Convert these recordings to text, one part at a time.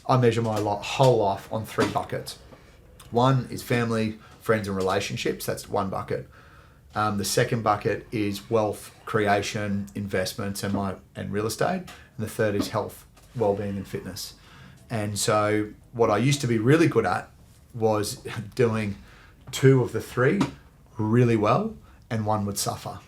I measure my whole life on 3 buckets. One is family, friends and relationships. That's one bucket. The second bucket is wealth creation, investments, and real estate. And the third is health, well-being, and fitness. And so what I used to be really good at was doing 2 of the 3 really well, and 1 would suffer.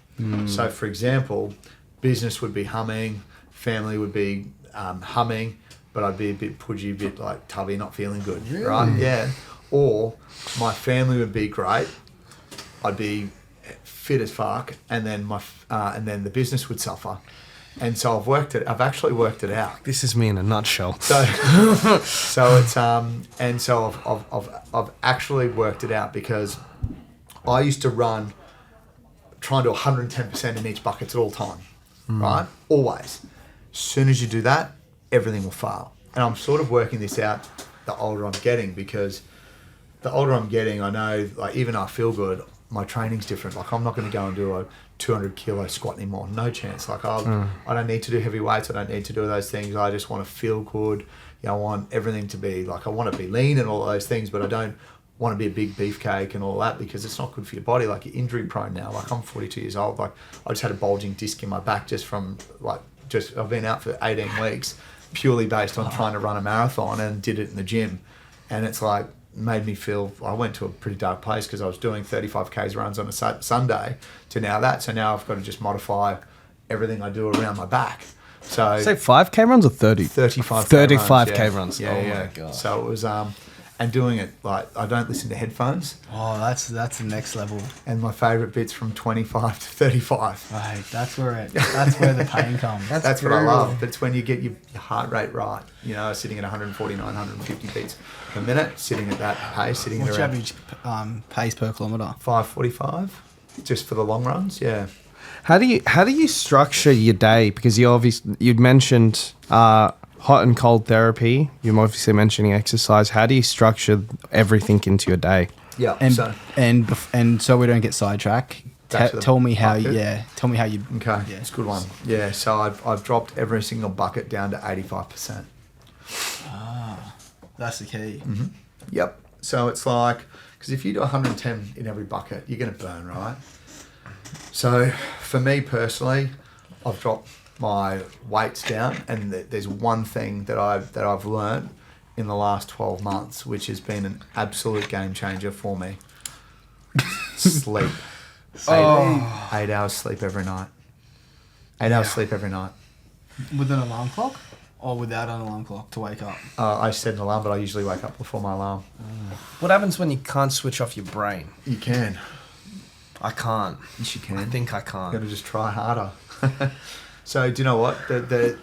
So, for example, business would be humming, family would be humming, but I'd be a bit pudgy, a bit like tubby, not feeling good, really? Right? Yeah. Or my family would be great. I'd be fit as fuck, and then the business would suffer. And so I've actually worked it out. This is me in a nutshell. So it's and so I've actually worked it out, because I used to try and do 110% in each bucket at all time, right? Always. As soon as you do that, everything will fail. And I'm sort of working this out the older I'm getting, because the older I'm getting, I know, like, even though I feel good, my training's different. Like, I'm not going to go and do a 200 kilo squat anymore. No chance. Like, I don't need to do heavy weights. I don't need to do those things. I just want to feel good. I want everything to be like, I want to be lean and all those things, but I don't want to be a big beefcake and all that, because it's not good for your body. Like, you're injury prone now. Like, I'm 42 years old. Like, I just had a bulging disc in my back just from I've been out for 18 weeks purely based on trying to run a marathon, and did it in the gym. And it's like, made me feel, I went to a pretty dark place, because I was doing 35Ks runs on a Sunday to now that. So now I've got to just modify everything I do around my back. So Say 5K runs or 30? 35K runs. Yeah, Oh my God. So it was, and doing it, like, I don't listen to headphones. Oh, that's the next level. And my favourite bit's from 25 to 35. Right, that's where the pain comes. That's what I love. But it's when you get your heart rate right, sitting at 149, 150 beats per minute, sitting at that pace, sitting What's at your around average pace per kilometre? 5:45, just for the long runs. Yeah. How do you structure your day? Because you'd mentioned hot and cold therapy. You're obviously mentioning exercise. How do you structure everything into your day? Yeah. And so we don't get sidetracked. Tell me how you. Okay, yeah, it's a good one. Yeah. So I've dropped every single bucket down to 85%. That's the key. Mm-hmm. Yep. So it's like, because if you do 110 in every bucket, you're going to burn, right? So for me personally, I've dropped my weights down, and there's one thing that I've learned in the last 12 months, which has been an absolute game changer for me. Sleep. 8 hours sleep every night. 8 hours sleep every night. With an alarm clock, or without an alarm clock to wake up? I set an alarm, but I usually wake up before my alarm. What happens when you can't switch off your brain? You can. I can't. Yes, you can. I think I can't. You got to just try harder. So do you know what? The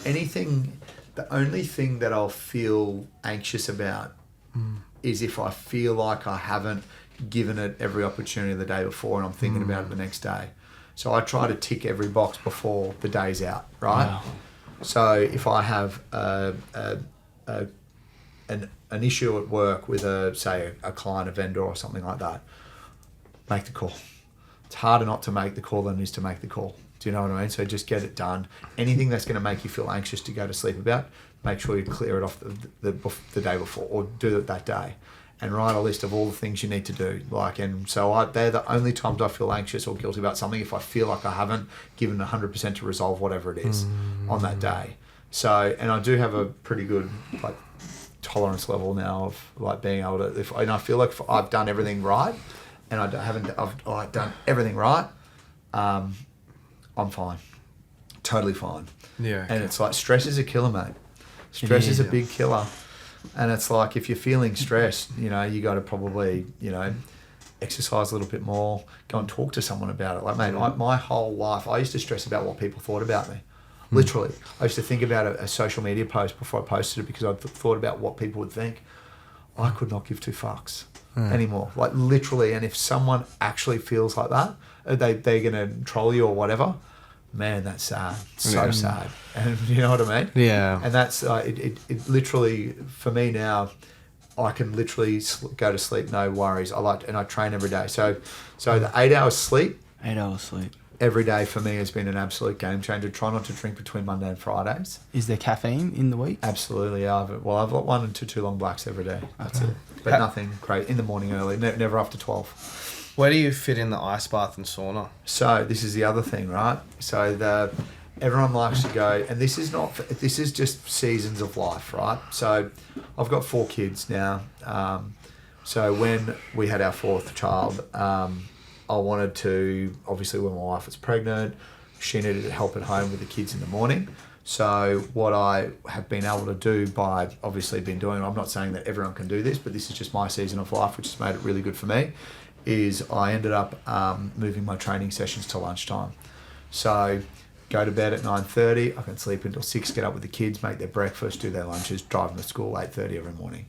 only thing that I'll feel anxious about is if I feel like I haven't given it every opportunity the day before, and I'm thinking about it the next day. So I try to tick every box before the day's out, right? Wow. So if I have an issue at work with say a client, a vendor, or something like that, make the call. It's harder not to make the call than it is to make the call. Do you know what I mean? So just get it done. Anything that's going to make you feel anxious to go to sleep about, make sure you clear it off the day before, or do it that day, and write a list of all the things you need to do. They're the only times I feel anxious or guilty about something, if I feel like I haven't given 100% to resolve whatever it is on that day. So, and I do have a pretty good tolerance level now of being able to. And I feel like if I've done everything right, and I've done everything right, I'm fine, totally fine. Yeah. And it's like, stress is a killer, mate. Stress is a big killer. And it's like, if you're feeling stressed, you got to probably, exercise a little bit more, go and talk to someone about it. Like, mate, my whole life, I used to stress about what people thought about me. Literally. I used to think about a social media post before I posted it, because I thought about what people would think. I could not give two fucks anymore. Like, literally. And if someone actually feels like that, they're going to troll you or whatever, man, that's sad. So sad. And you know what I mean? Yeah. And that's, it literally, for me now, I can literally go to sleep, no worries. And I train every day. So the 8 hours sleep. 8 hours sleep. every day for me has been an absolute game changer. Try not to drink between Monday and Fridays. Is there caffeine in the week? Absolutely, yeah. I've got 1 and 2 long blacks every day. That's it. But nothing great in the morning early. Never after 12. Where do you fit in the ice bath and sauna? So this is the other thing, right? So everyone likes to go, and this is just seasons of life, right? So I've got 4 kids now. So when we had our 4th child, I wanted to, obviously when my wife was pregnant, she needed help at home with the kids in the morning. So what I have been able to do by obviously been doing, I'm not saying that everyone can do this, but this is just my season of life, which has made it really good for me, is I ended up moving my training sessions to lunchtime. So go to bed at 9:30, I can sleep until 6, get up with the kids, make their breakfast, do their lunches, drive them to school 8:30 every morning.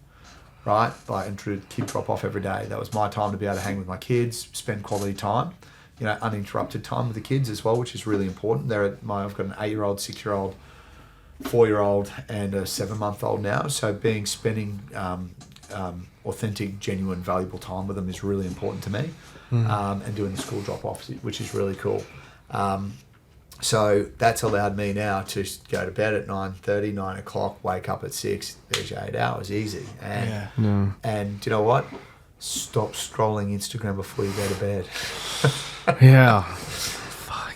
Right? And kid drop off every day. That was my time to be able to hang with my kids, spend quality time, uninterrupted time with the kids as well, which is really important. I've got an 8-year-old, 6-year-old, 4-year-old, and a 7-month-old now. So spending authentic, genuine, valuable time with them is really important to me. And doing the school drop-offs, which is really cool. So that's allowed me now to go to bed at 9:30, 9 o'clock, wake up at 6. There's your 8 hours, easy. And you know what? Stop scrolling Instagram before you go to bed. Yeah. Fuck,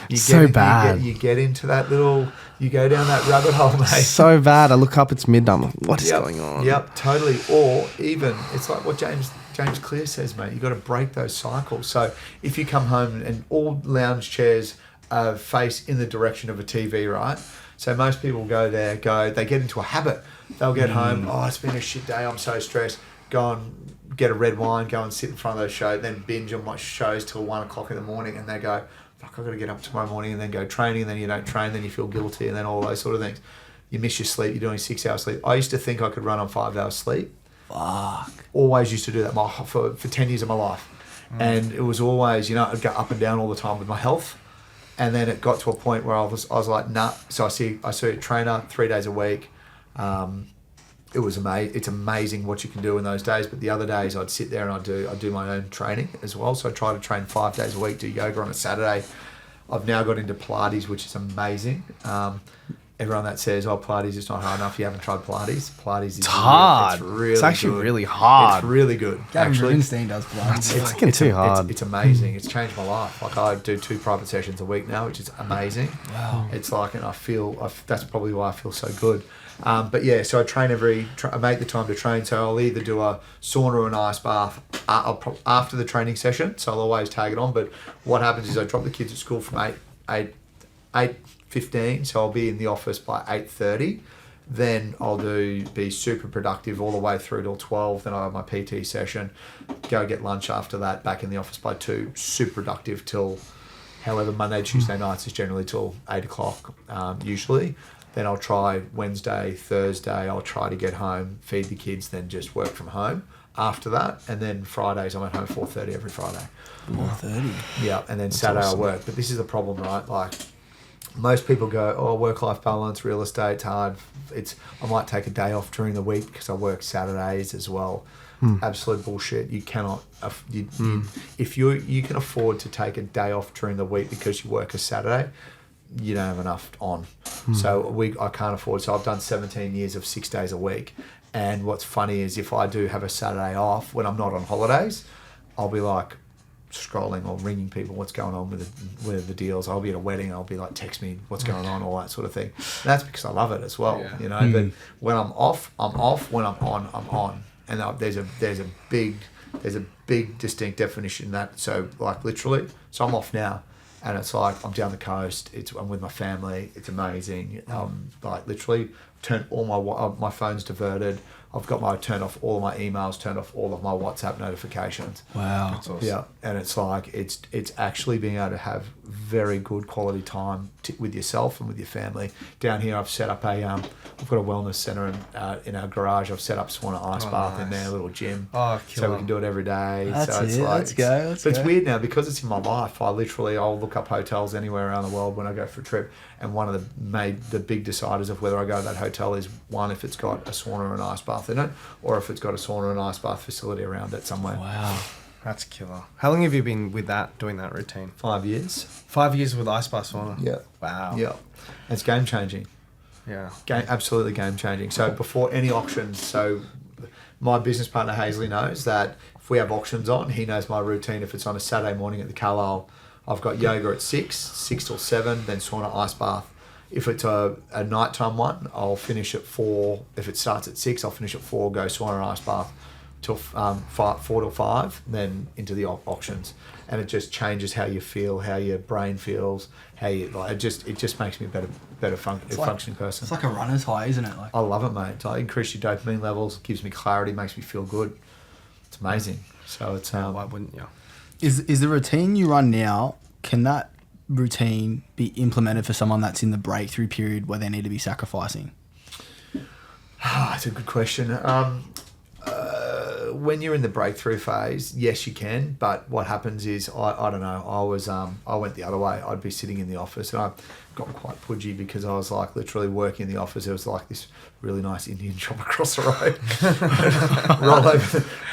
it's so bad. You get into that you go down that rabbit hole, mate. So bad. I look up, it's midnight. I'm like, what is going on? Yep, totally. Or even, it's like what James Clear says, mate. You've got to break those cycles. So if you come home and all lounge chairs face in the direction of a TV, right? So most people they get into a habit. They'll get home, it's been a shit day, I'm so stressed. Go and get a red wine, go and sit in front of those shows, then binge and watch shows till 1 o'clock in the morning, and they go, fuck, I've got to get up tomorrow morning, and then go training, and then you don't train, then you feel guilty, and then all those sort of things. You miss your sleep, you're doing 6 hours sleep. I used to think I could run on 5 hours sleep. Fuck. Always used to do that for 10 years of my life. And it was always, I'd go up and down all the time with my health. And then it got to a point where I was like, nah. So I see a trainer 3 days a week. It was amazing. It's amazing what you can do in those days. But the other days I'd sit there and I'd do my own training as well. So I try to train 5 days a week, do yoga on a Saturday. I've now got into Pilates, which is amazing. Everyone that says, Pilates is not hard enough, you haven't tried Pilates. Pilates is hard. It's actually good. really hard. It's really good. Gavin Rubenstein does Pilates. It's fucking too hard. It's amazing. It's changed my life. Like I do 2 private sessions a week now, which is amazing. Wow. It's like, and that's probably why I feel so good. But yeah, so I train I make the time to train. So I'll either do a sauna or an ice bath after the training session. So I'll always tag it on. But what happens is I drop the kids at school from 8:15, so I'll be in the office by 8:30. Then I'll be super productive all the way through till 12. Then I have my PT session, go get lunch after that, back in the office by 2, super productive till, however, Monday, Tuesday nights is generally till 8 o'clock usually. Then I'll try Wednesday, Thursday, I'll try to get home, feed the kids, then just work from home after that. And then Fridays, I'm at home 4:30 every Friday. 4:30? Yeah, and then Saturday awesome. I work. But this is the problem, right? Like, most people go, work-life balance, real estate's hard. I might take a day off during the week because I work Saturdays as well. Absolute bullshit. You cannot. If you can afford to take a day off during the week because you work a Saturday, you don't have enough on. So I can't afford. So I've done 17 years of 6 days a week. And what's funny is if I do have a Saturday off when I'm not on holidays, I'll be like scrolling or ringing people what's going on with the deals. I'll be at a wedding, I'll be like, text me what's going on, all that sort of thing. And that's because I love it as well, but when I'm off, I'm off. When I'm on. And there's a big distinct definition in that. So like literally, so I'm off now and it's like I'm down the coast, I'm with my family, it's amazing. Like literally turn all my phone's diverted. I've got turned off all of my emails, turned off all of my WhatsApp notifications. Wow. That's awesome. Yeah, and it's like it's actually being able to have very good quality time with yourself and with your family. Down here, I've set up I've got a wellness center in our garage. I've set up sauna ice bath in there, a little gym. Oh, so we can do it every day. That's so it's it. like, Let's go. But it's weird now because it's in my life. I'll look up hotels anywhere around the world when I go for a trip. And one of the big deciders of whether I go to that hotel is one, if it's got a sauna or an ice bath in it, or if it's got a sauna and ice bath facility around it somewhere. Wow. That's killer. How long have you been with that, doing that routine? 5 years. 5 years with Ice Bar Sauna? Yeah. Wow. Yeah. It's game changing. Yeah. Absolutely game changing. So before any auctions, so my business partner Hazley knows that if we have auctions on, he knows my routine. If it's on a Saturday morning at the Carlisle, I've got yoga at 6 till 7, then sauna, ice bath. If it's a nighttime one, I'll finish at 4. If it starts at 6, I'll finish at 4, go sauna, ice bath till 4 till 5, then into the auctions. And it just changes how you feel, how your brain feels, how you like. It just makes me a better functioning person. It's like a runner's high, isn't it? Like, I love it, mate. It increases your dopamine levels, gives me clarity, makes me feel good. It's amazing. So it's why wouldn't you? Is the routine you run now? Can that routine be implemented for someone that's in the breakthrough period where they need to be sacrificing? That's a good question. When you're in the breakthrough phase, yes, you can. But what happens is, I don't know. I went the other way. I'd be sitting in the office, and I got quite pudgy because I was like literally working in the office. There was like this really nice Indian shop across the road.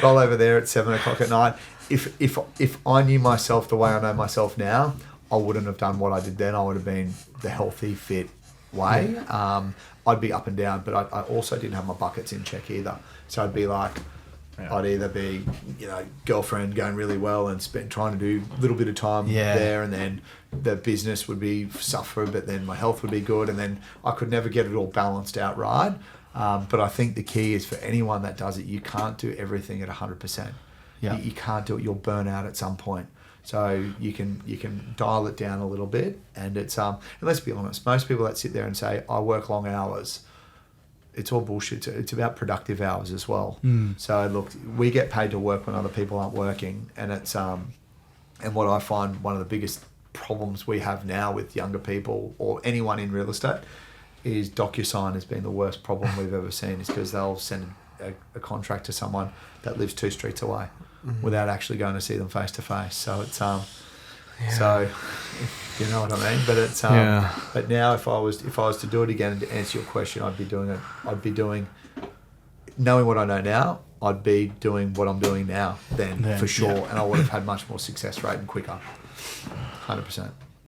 roll over there at 7 o'clock at night. If I knew myself the way I know myself now, I wouldn't have done what I did then. I would have been the healthy, fit way. I'd be up and down, but I also didn't have my buckets in check either. So I'd be like, I'd either be, girlfriend going really well and trying to do a little bit of time there, and then the business would be suffer, but then my health would be good, and then I could never get it all balanced out right. But I think the key is for anyone that does it, you can't do everything at 100%. Yeah. You can't do it. You'll burn out at some point. So you can dial it down a little bit, and it's and let's be honest, most people that sit there and say I work long hours, it's all bullshit. It's about productive hours as well. So look, we get paid to work when other people aren't working, and it's and what I find one of the biggest problems we have now with younger people or anyone in real estate is DocuSign has been the worst problem we've ever seen. Is because they'll send a contract to someone that lives 2 streets away without actually going to see them face to face. So it's so you know what I mean. But it's but now if I was to do it again and to answer your question, I'd be doing knowing what I know now. I'd be doing what I'm doing now then for sure, and I would have had much more success rate and quicker. 100%.